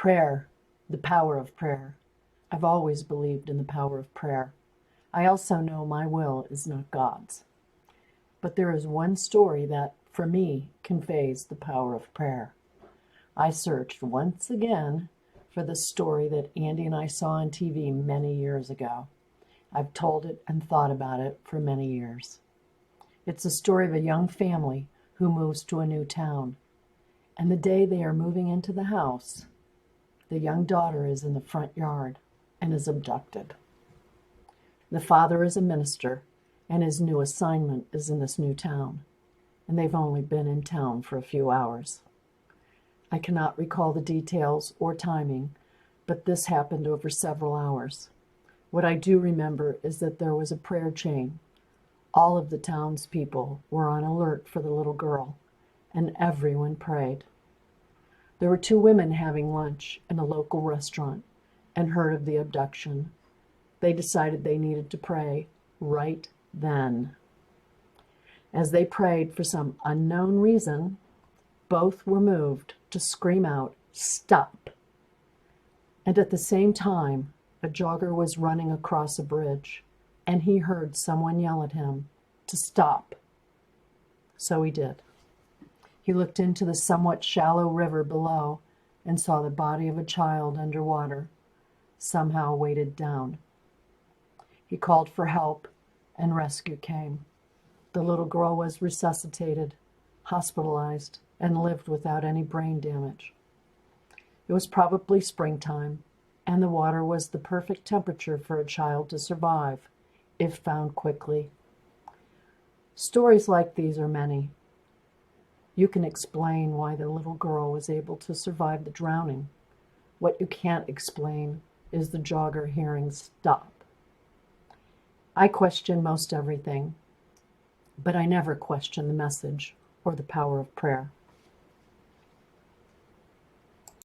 Prayer, the power of prayer. I've always believed in the power of prayer. I also know my will is not God's. But there is one story that, for me, conveys the power of prayer. I searched once again for the story that Andy and I saw on TV many years ago. I've told it and thought about it for many years. It's the story of a young family who moves to a new town. And the day they are moving into the house, the young daughter is in the front yard and is abducted. The father is a minister, and his new assignment is in this new town, and they've only been in town for a few hours. I cannot recall the details or timing, but this happened over several hours. What I do remember is that there was a prayer chain. All of the townspeople were on alert for the little girl, and everyone prayed. There were two women having lunch in a local restaurant and heard of the abduction. They decided they needed to pray right then. As they prayed, for some unknown reason, both were moved to scream out, "Stop!" And at the same time, a jogger was running across a bridge, and he heard someone yell at him to stop. So he did. He looked into the somewhat shallow river below and saw the body of a child underwater, somehow weighted down. He called for help, and rescue came. The little girl was resuscitated, hospitalized, and lived without any brain damage. It was probably springtime, and the water was the perfect temperature for a child to survive, if found quickly. Stories like these are many. You can explain why the little girl was able to survive the drowning. What you can't explain is the jogger hearing "stop." I question most everything, but I never question the message or the power of prayer.